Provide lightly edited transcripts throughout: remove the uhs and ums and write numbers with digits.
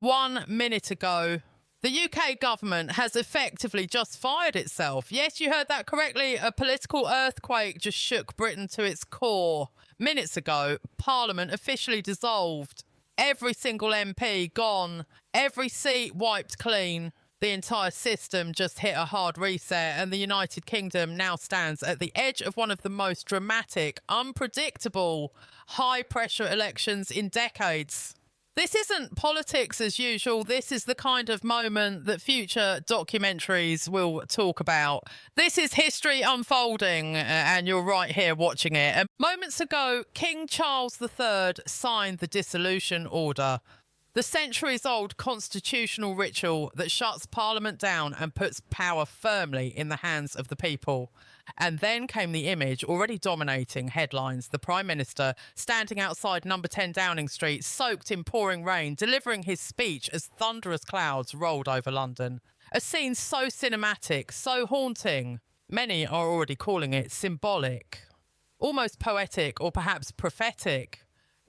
1 minute ago, the UK government has effectively just fired itself. Yes, you heard that correctly. A political earthquake just shook Britain to its core. Minutes ago, Parliament officially dissolved. Every single MP gone. Every seat wiped clean. The entire system just hit a hard reset, and the United Kingdom now stands at the edge of one of the most dramatic, unpredictable, high-pressure elections in decades. This isn't politics as usual. This is the kind of moment that future documentaries will talk about. This is history unfolding, and you're right here watching it. And moments ago, King Charles III signed the dissolution order, the centuries-old constitutional ritual that shuts Parliament down and puts power firmly in the hands of the people. And then came the image, already dominating headlines, the Prime Minister standing outside number 10 Downing Street, soaked in pouring rain, delivering his speech as thunderous clouds rolled over London. A scene so cinematic, so haunting. Many are already calling it symbolic, almost poetic or perhaps prophetic.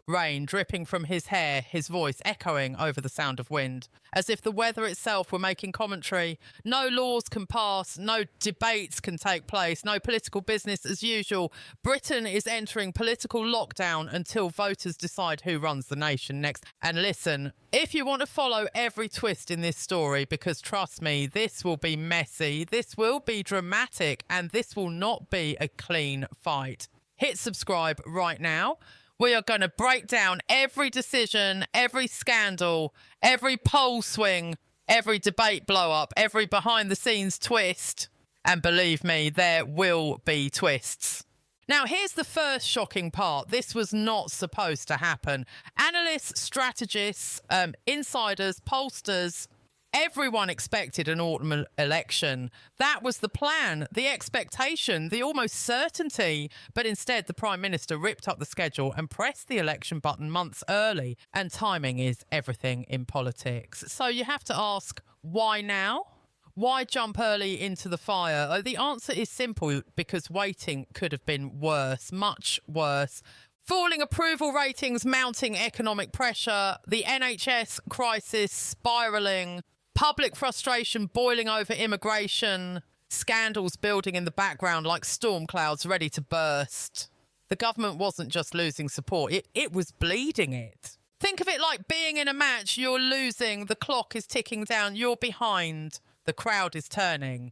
Rain dripping from his hair, his voice echoing over the sound of wind, as if the weather itself were making commentary. No laws can pass, no debates can take place, no political business as usual. Britain is entering political lockdown until voters decide who runs the nation next. And listen, if you want to follow every twist in this story, because trust me, this will be messy, this will be dramatic, and this will not be a clean fight. Hit subscribe right now. We are going to break down every decision, every scandal, every poll swing, every debate blow up, every behind the scenes twist. And believe me, there will be twists. Now, here's the first shocking part. This was not supposed to happen. Analysts, strategists, insiders, pollsters, everyone expected an autumn election. That was the plan, the expectation, the almost certainty. But instead, the Prime Minister ripped up the schedule and pressed the election button months early. And timing is everything in politics. So you have to ask, why now? Why jump early into the fire? The answer is simple, because waiting could have been worse, much worse. Falling approval ratings, mounting economic pressure, the NHS crisis spiralling, public frustration boiling over immigration, scandals building in the background like storm clouds ready to burst. The government wasn't just losing support, it was bleeding it. Think of it like being in a match, you're losing, the clock is ticking down, you're behind, the crowd is turning.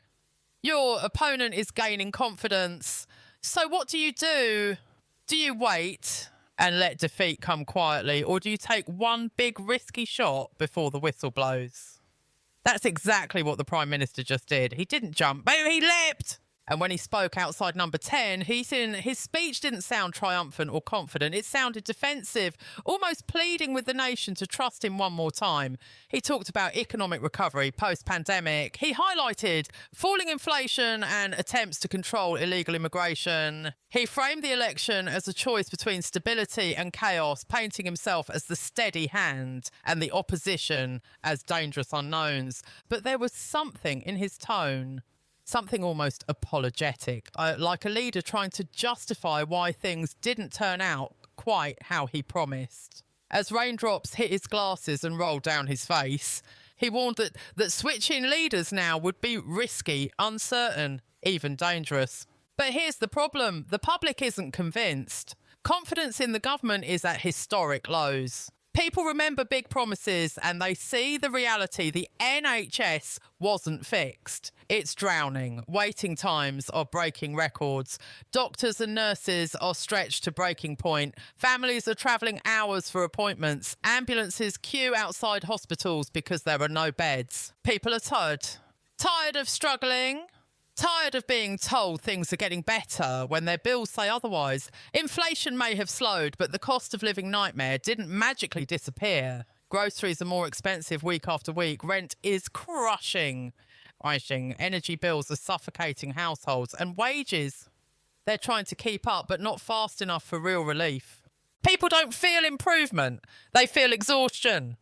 Your opponent is gaining confidence. So what do? Do you wait and let defeat come quietly, or do you take one big risky shot before the whistle blows? That's exactly what the Prime Minister just did. He didn't jump, but he leapt. And when he spoke outside number 10, his speech didn't sound triumphant or confident. It sounded defensive, almost pleading with the nation to trust him one more time. He talked about economic recovery post-pandemic. He highlighted falling inflation and attempts to control illegal immigration. He framed the election as a choice between stability and chaos, painting himself as the steady hand and the opposition as dangerous unknowns. But there was something in his tone, something almost apologetic, like a leader trying to justify why things didn't turn out quite how he promised. As raindrops hit his glasses and rolled down his face, he warned that switching leaders now would be risky, uncertain, even dangerous. But here's the problem. The public isn't convinced. Confidence in the government is at historic lows. People remember big promises and they see the reality. The NHS wasn't fixed. It's drowning. Waiting times are breaking records. Doctors and nurses are stretched to breaking point. Families are travelling hours for appointments. Ambulances queue outside hospitals because there are no beds. People are tired. Tired of struggling. Tired of being told things are getting better when their bills say otherwise. Inflation may have slowed, but the cost of living nightmare didn't magically disappear. Groceries are more expensive week after week. Rent is crushing. Energy bills are suffocating households. And wages, they're trying to keep up, but not fast enough for real relief. People don't feel improvement. They feel exhaustion.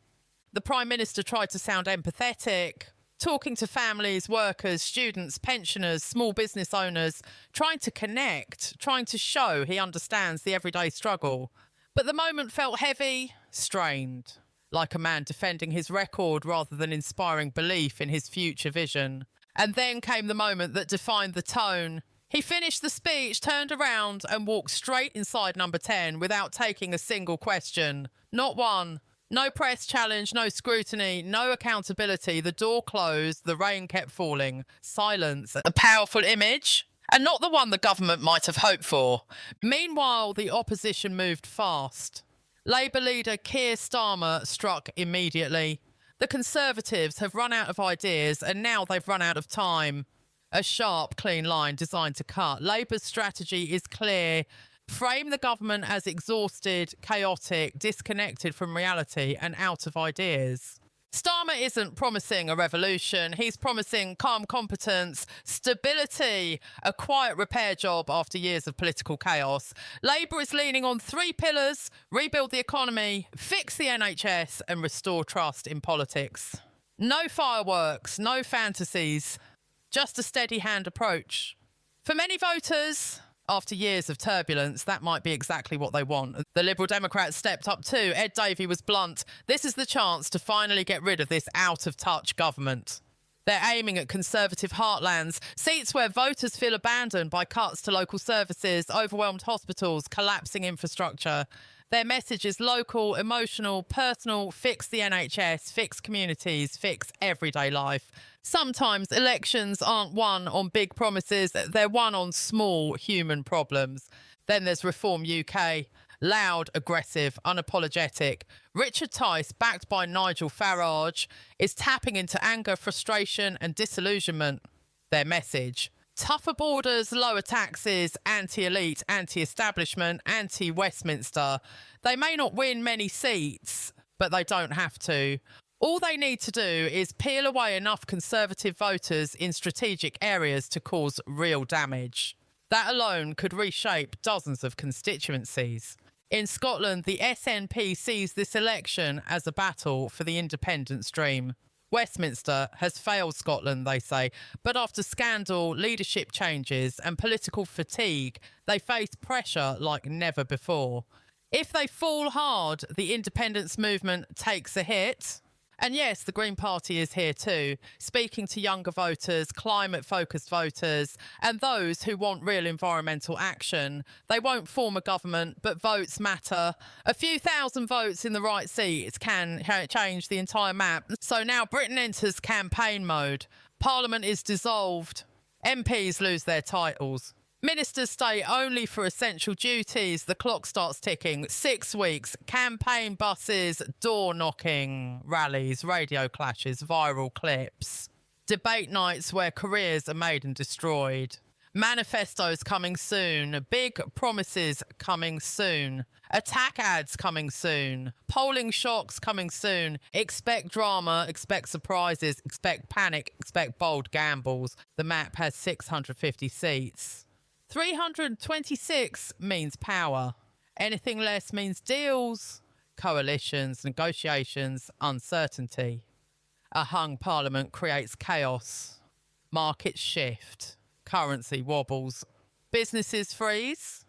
The Prime Minister tried to sound empathetic, talking to families, workers, students, pensioners, small business owners, trying to connect, trying to show he understands the everyday struggle. But the moment felt heavy, strained. like a man defending his record rather than inspiring belief in his future vision. And then came the moment that defined the tone. He finished the speech, turned around and walked straight inside number 10 without taking a single question. Not one. No press challenge, no scrutiny, no accountability. The door closed, the rain kept falling. Silence. A powerful image, and not the one the government might have hoped for. Meanwhile, the opposition moved fast. Labour leader Keir Starmer struck immediately. The Conservatives have run out of ideas and now they've run out of time. A sharp, clean line designed to cut. Labour's strategy is clear. Frame the government as exhausted, chaotic, disconnected from reality and out of ideas. Starmer isn't promising a revolution. He's promising calm competence, stability, a quiet repair job after years of political chaos. Labour is leaning on 3 pillars: rebuild the economy, fix the NHS and restore trust in politics. No fireworks, no fantasies, just a steady hand approach. For many voters, after years of turbulence, that might be exactly what they want. The Liberal Democrats stepped up too. Ed Davey was blunt. This is the chance to finally get rid of this out-of-touch government. They're aiming at Conservative heartlands, seats where voters feel abandoned by cuts to local services, overwhelmed hospitals, collapsing infrastructure. Their message is local, emotional, personal: fix the NHS, fix communities, fix everyday life. Sometimes elections aren't won on big promises, they're won on small human problems. Then there's Reform UK. Loud, aggressive, unapologetic. Richard Tice, backed by Nigel Farage, is tapping into anger, frustration and disillusionment. Their message: tougher borders, lower taxes, anti-elite, anti-establishment, anti-Westminster. They may not win many seats, but they don't have to. All they need to do is peel away enough Conservative voters in strategic areas to cause real damage. That alone could reshape dozens of constituencies. In Scotland, the SNP sees this election as a battle for the independence dream. Westminster has failed Scotland, they say, but after scandal, leadership changes and political fatigue, they face pressure like never before. If they fall hard, the independence movement takes a hit. And yes, the Green Party is here too, speaking to younger voters, climate-focused voters, and those who want real environmental action. They won't form a government, but votes matter. A few thousand votes in the right seats can change the entire map. So now Britain enters campaign mode. Parliament is dissolved. MPs lose their titles. Ministers stay only for essential duties. The clock starts ticking. 6 weeks. Campaign buses, door knocking, rallies, radio clashes, viral clips. Debate nights where careers are made and destroyed. Manifestos coming soon. Big promises coming soon. Attack ads coming soon. Polling shocks coming soon. Expect drama, expect surprises, expect panic, expect bold gambles. The map has 650 seats. 326 means power. Anything less means deals, coalitions, negotiations, uncertainty. A hung parliament creates chaos. Markets shift. Currency wobbles. Businesses freeze.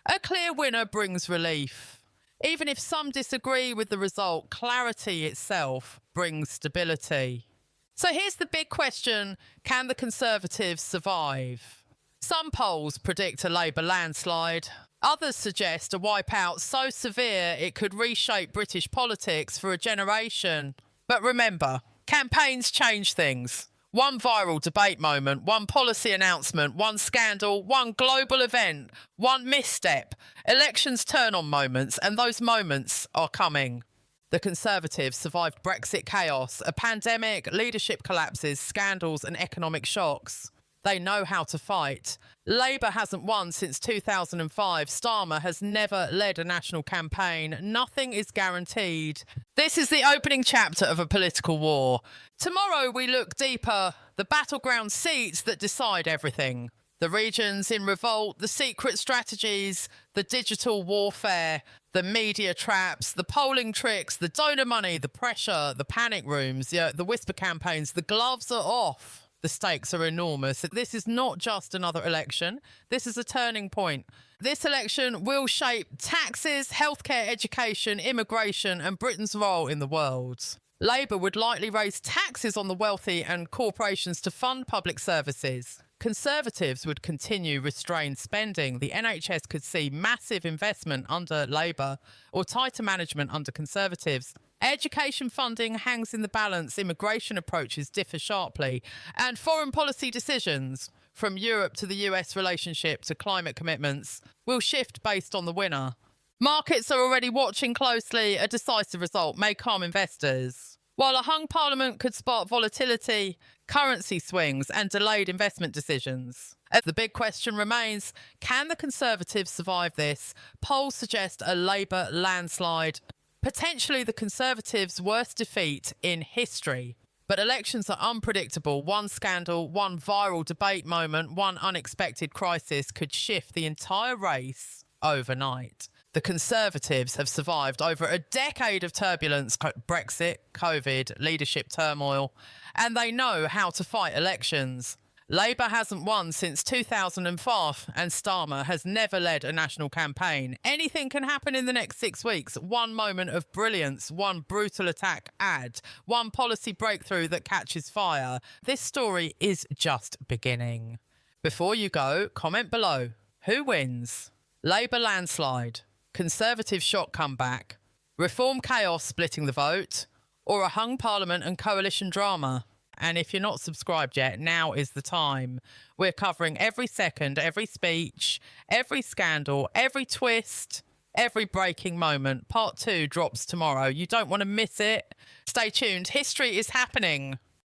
A clear winner brings relief. Even if some disagree with the result, clarity itself brings stability. So here's the big question: can the Conservatives survive? Some polls predict a Labour landslide. Others suggest a wipeout so severe it could reshape British politics for a generation. But remember, campaigns change things. One viral debate moment, one policy announcement, one scandal, one global event, one misstep. Elections turn on moments, and those moments are coming. The Conservatives survived Brexit chaos, a pandemic, leadership collapses, scandals and economic shocks. They know how to fight. Labour hasn't won since 2005. Starmer has never led a national campaign. Nothing is guaranteed. This is the opening chapter of a political war. Tomorrow we look deeper. The battleground seats that decide everything. The regions in revolt, the secret strategies, the digital warfare, the media traps, the polling tricks, the donor money, the pressure, the panic rooms, the whisper campaigns. The gloves are off. The stakes are enormous. This is not just another election. This is a turning point. This election will shape taxes, healthcare, education, immigration, and Britain's role in the world. Labour would likely raise taxes on the wealthy and corporations to fund public services. Conservatives would continue restrained spending. The NHS could see massive investment under Labour or tighter management under Conservatives. Education funding hangs in the balance. Immigration approaches differ sharply. And foreign policy decisions, from Europe to the US relationship to climate commitments, will shift based on the winner. Markets are already watching closely. A decisive result may calm investors. While a hung parliament could spark volatility, currency swings and delayed investment decisions. The big question remains, can the Conservatives survive this? Polls suggest a Labour landslide, potentially the Conservatives' worst defeat in history. But elections are unpredictable. One scandal, one viral debate moment, one unexpected crisis could shift the entire race overnight. The Conservatives have survived over a decade of turbulence, Brexit, COVID, leadership turmoil, and they know how to fight elections. Labour hasn't won since 2005, and Starmer has never led a national campaign. Anything can happen in the next 6 weeks. One moment of brilliance, one brutal attack ad, one policy breakthrough that catches fire. This story is just beginning. Before you go, comment below. Who wins? Labour landslide, Conservative shock comeback, Reform chaos splitting the vote, or a hung parliament and coalition drama? And if you're not subscribed yet, now is the time. We're covering every second, every speech, every scandal, every twist, every breaking moment. Part 2 drops tomorrow. You don't want to miss it. Stay tuned. History is happening.